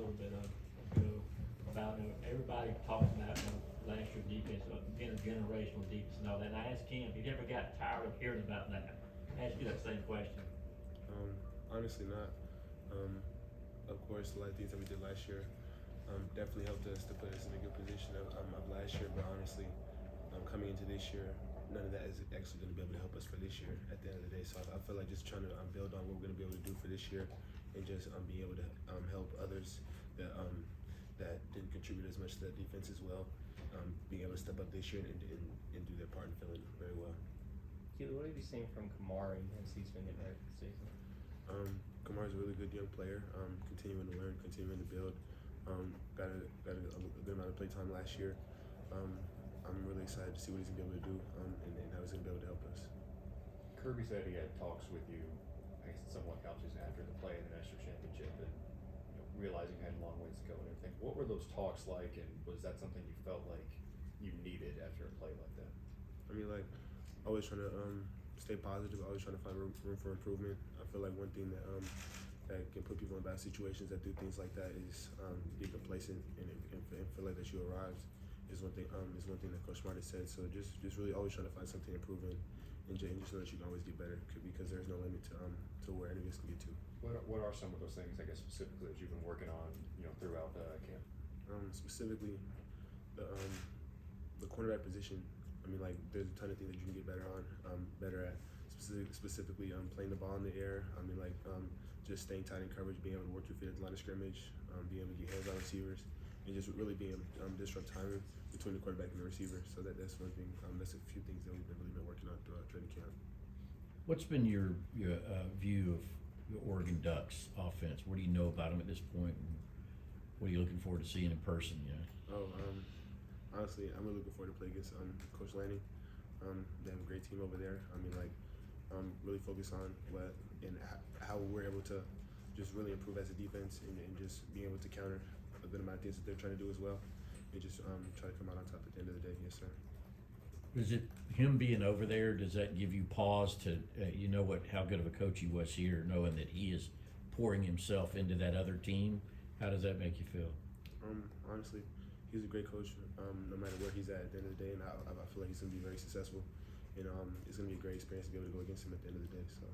little bit ago about everybody talking about last year's defense, being a generational defense and all that. And I asked Cam, if you ever got tired of hearing about that? I asked you that same question. Honestly, not. Of course, a lot of things that we did last year definitely helped us to put us in a good position of last year. But honestly, coming into this year, none of that is actually going to be able to help us for this year at the end of the day. So I feel like just trying to build on what we're going to be able to do for this year and just be able to help others that didn't contribute as much to that defense as well, being able to step up this year and do their part in filling very well. Keely, what have you seen from Kamari as he's been getting ready for the season? Kamar's a really good young player, continuing to learn, continuing to build. Got a good amount of play time last year. I'm really excited to see what he's going to be able to do and how he's going to be able to help us. Kirby said he had talks with you, I guess in somewhat couches after the play in the national championship, and realizing you had a long ways to go and everything. What were those talks like, and was that something you felt like you needed after a play like that? I mean, like, always trying to stay positive, always trying to find room for improvement. I feel like one thing that can put people in bad situations that do things like that is be complacent and feel like that you arrived is one thing that Coach Smart has said. So just really always trying to find something to improve in and just know that you can always get better because there's no limit to where any of us can get to. What are some of those things, I guess, specifically that you've been working on, throughout camp? Specifically, the cornerback position. I mean, like, there's a ton of things that you can get better at. Specifically, playing the ball in the air. I mean, like, just staying tight in coverage, being able to work your feet at the line of scrimmage, being able to get hands on receivers, and just really being able to disrupt timing between the quarterback and the receiver. So that's one thing. That's a few things that we've really been working on throughout training camp. What's been your view of the Oregon Ducks offense? What do you know about them at this point? And what are you looking forward to seeing in person? Honestly, I'm really looking forward to play against Coach Lanning. They have a great team over there. I mean, like, really focus on how we're able to just really improve as a defense and just being able to counter a good amount of things that they're trying to do as well. And just try to come out on top at the end of the day. Yes, sir. Is it him being over there? Does that give you pause to how good of a coach he was here, knowing that he is pouring himself into that other team? How does that make you feel? Honestly, he's a great coach. No matter where he's at the end of the day, and I feel like he's going to be very successful. And it's going to be a great experience to be able to go against him at the end of the day. So,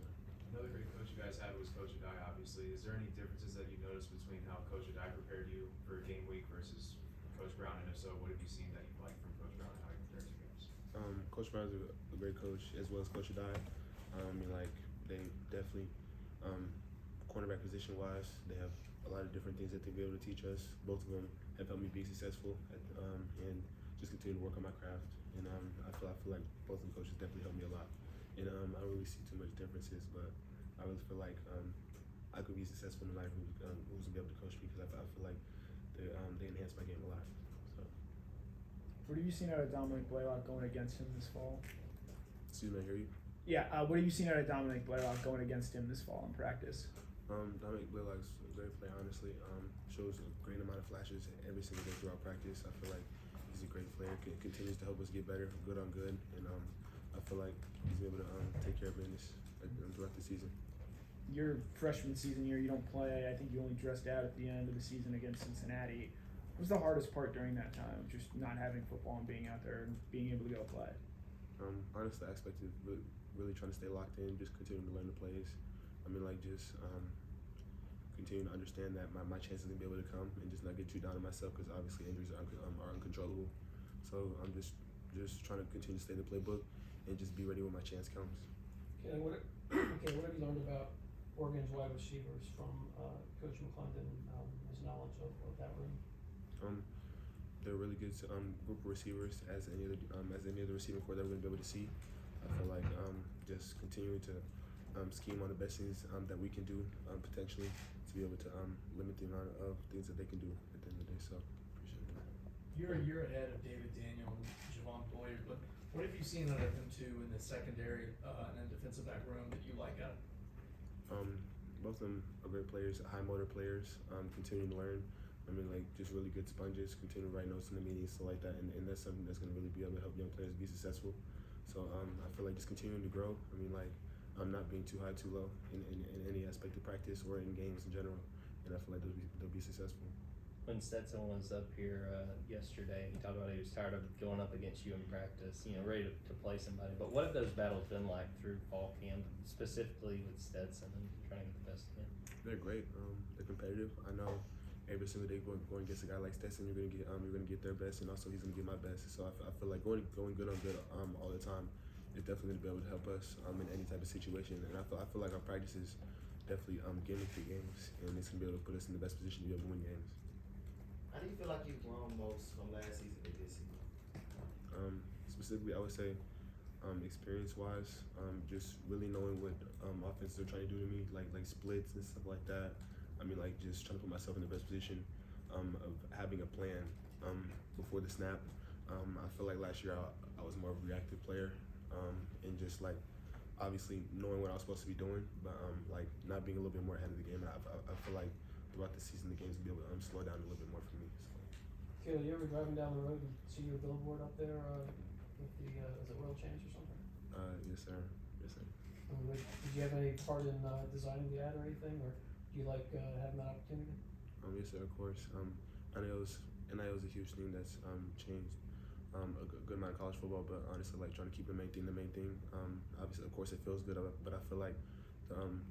yes, sir. Another great coach you guys had was Coach Adai, obviously. Is there any differences that you noticed between how Coach Adai prepared you for game week versus Coach Brown? And if so, what have you seen that you liked from Coach Brown and how he prepares you guys? Coach Brown's a great coach, as well as Coach Adai. They definitely, cornerback position wise, they have a lot of different things that they'll be able to teach us. Both of them have helped me be successful and just continue to work on my craft. And I feel like both of the coaches definitely helped me a lot. And I don't really see too much differences, but I really feel like I could be successful no matter who's going to be able to coach me because I feel like they enhance my game a lot. So. What have you seen out of Dominic Blaylock going against him this fall? Excuse me, I hear you. Yeah, what have you seen out of Dominic Blaylock going against him this fall in practice? Dominic Blaylock's a great player, honestly. Shows a great amount of flashes every single day throughout practice. I feel like he's a great player, continues to help us get better, good on good, and I feel like he's able to take care of business throughout the season. Your freshman season year, you don't play. I think you only dressed out at the end of the season against Cincinnati. What was the hardest part during that time, just not having football and being out there and being able to go play? Honestly, I expected really trying to stay locked in, just continuing to learn the plays. I mean, like, just continue to understand that my chances are going to be able to come and just not get too down on myself because obviously injuries are uncontrollable. So I'm just trying to continue to stay in the playbook and just be ready when my chance comes. Okay, what have you learned about Oregon's wide receivers from Coach McClendon, his knowledge of that room? They're really good group of receivers as any other receiving core that we're going to be able to see. I feel like just continuing to scheme on the best things that we can do potentially to be able to limit the amount of things that they can do at the end of the day. So appreciate that. You're a year ahead of David Daniel and Javon Boyer, but what have you seen out of them two in the secondary and then defensive back room that you like out? Both of them are great players, high motor players, continuing to learn. I mean, like, just really good sponges, continue to write notes in the meetings, stuff like that, and that's something that's going to really be able to help young players be successful. So I feel like just continuing to grow. I mean, like, I'm not being too high, too low in any aspect of practice or in games in general. and I feel like they'll be successful. When Stetson was up here yesterday, he talked about he was tired of going up against you in practice, ready to play somebody. But what have those battles been like through fall camp, specifically with Stetson and trying to get the best of him? They're great. They're competitive. I know every single day going against a guy like Stetson, you're gonna get their best, and also he's gonna get my best. So I feel like going good on good all the time is definitely gonna be able to help us in any type of situation. And I feel like our practices definitely getting through games, and it's gonna be able to put us in the best position to be able to win games. How do you feel like you've grown most from last season to this season? Specifically, I would say experience-wise, just really knowing what offenses are trying to do to me, like splits and stuff like that. I mean, like just trying to put myself in the best position of having a plan before the snap. I feel like last year I was more of a reactive player, and just like obviously knowing what I was supposed to be doing, but like not being a little bit more ahead of the game. I feel like throughout the season, the games will be able to slow down a little bit more for me. So. Caleb, you ever driving down the road and see your billboard up there with the is it World Champs or something? Yes, sir. Yes, sir. Did you have any part in designing the ad or anything, or do you like having that opportunity? Yes, sir. Of course. NIL is a huge thing that's changed a good amount of college football, but honestly, like trying to keep the main thing. Obviously, of course, it feels good, but I feel like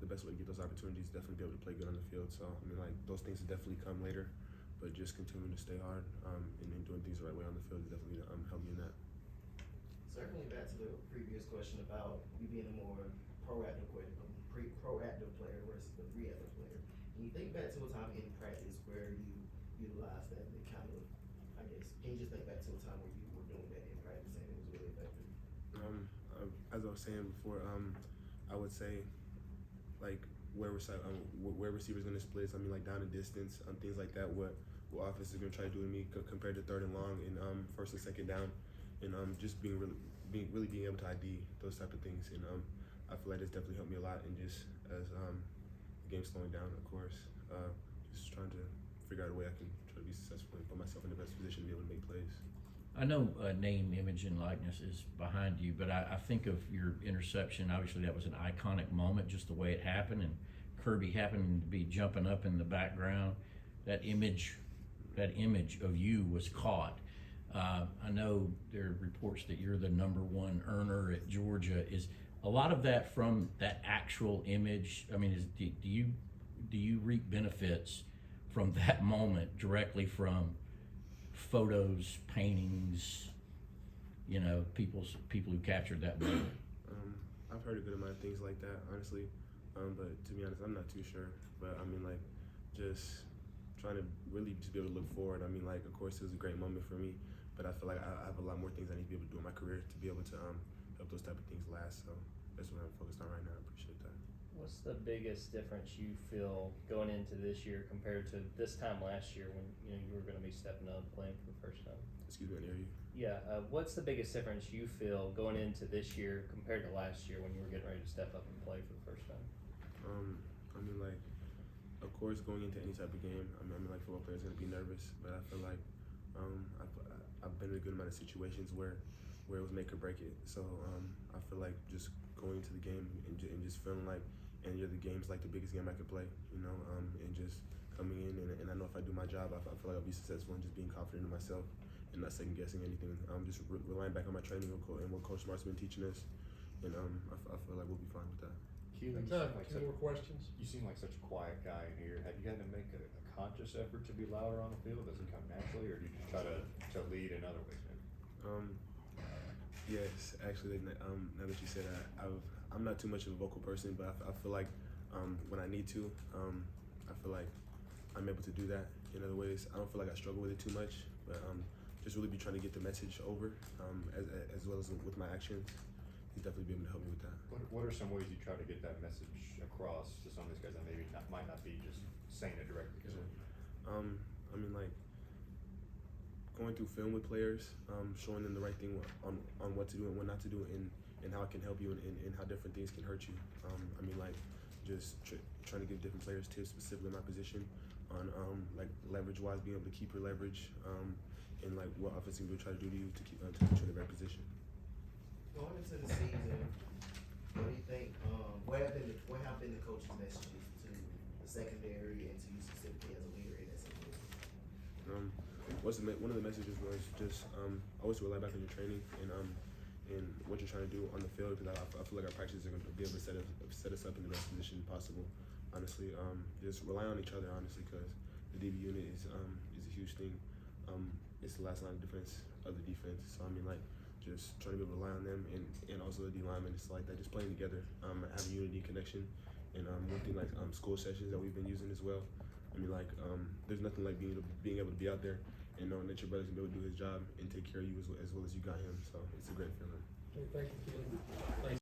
the best way to get those opportunities is definitely be able to play good on the field. So I mean, like those things will definitely come later, but just continuing to stay hard and then doing things the right way on the field is definitely help me in that. Circling back to the previous question about you being a more proactive player versus a reactive player, can you think back to a time in practice where you utilized that and it kind of, I guess, can you just think back to a time where you were doing that in practice and it was really effective? As I was saying before, I would say like where receivers gonna split. I mean, like down and distance, things like that. What offense is gonna try to do to me compared to third and long and first and second down, and just being able to ID those type of things. And I feel like it's definitely helped me a lot. And just as the game's slowing down, of course, just trying to figure out a way I can try to be successful and put myself in the best position to be able to make plays. I know name, image, and likeness is behind you, but I think of your interception. Obviously, that was an iconic moment, just the way it happened, and Kirby happened to be jumping up in the background. That image of you was caught. I know there are reports that you're the #1 earner at Georgia. Is a lot of that from that actual image? I mean, do you reap benefits from that moment directly from photos, paintings, people who captured that moment? I've heard a good amount of things like that, honestly, but to be honest, I'm not too sure. But I mean, like, just trying to really just be able to look forward. I mean, like, of course, it was a great moment for me, but I feel like I have a lot more things I need to be able to do in my career to be able to help those type of things last. So that's what I'm focused on right now. I appreciate that. What's the biggest difference you feel going into this year compared to this time last year when you were going to be stepping up playing for the first time? Excuse me, I didn't hear you. Yeah, what's the biggest difference you feel going into this year compared to last year when you were getting ready to step up and play for the first time? I mean, like, of course, going into any type of game, I mean, like, football players are gonna be nervous, but I feel like I've been in a good amount of situations where it was make or break it. So I feel like just going into the game and just feeling like, and the game's like the biggest game I could play, and just coming in and I know if I do my job, I feel like I'll be successful and just being confident in myself and not second guessing anything. Just relying back on my training and what Coach Smart's been teaching us, and I feel like we'll be fine with that. Keelan, More questions? you seem like such a quiet guy in here. Have you had to make a conscious effort to be louder on the field? Does it come naturally, or do you just try to lead in other ways? Maybe? Yes, actually, now that you said that, I'm not too much of a vocal person, but I feel like when I need to, I feel like I'm able to do that in other ways. I don't feel like I struggle with it too much, but just really be trying to get the message over as well as with my actions. He's definitely been able to help me with that. What are some ways you try to get that message across to some of these guys that maybe might not be just saying it directly? Yes, I mean, like, going through film with players, showing them the right thing on what to do and what not to do, and how it can help you and how different things can hurt you. I mean, like, just trying to give different players tips specifically in my position on like leverage-wise, being able to keep your leverage, and like what offensive will try to do to you to put you in the right position. Going into the season, what do you think? What have been the coach's messages to the secondary and to you one of the messages was just always rely back on your training and what you're trying to do on the field, because I feel like our practices are going to be able to set us up in the best position possible. Honestly, just rely on each other, honestly, because the DB unit is a huge thing. It's the last line of defense of the defense. So I mean, like, just trying to be able to rely on them and also the D linemen. It's like that, just playing together, having unity, connection, and one thing like school sessions that we've been using as well. I mean, like, there's nothing like being able to be out there and knowing that your brother's gonna be able to do his job and take care of you as well as you got him. So it's a great feeling. Okay, thank you, Keelan. Thanks.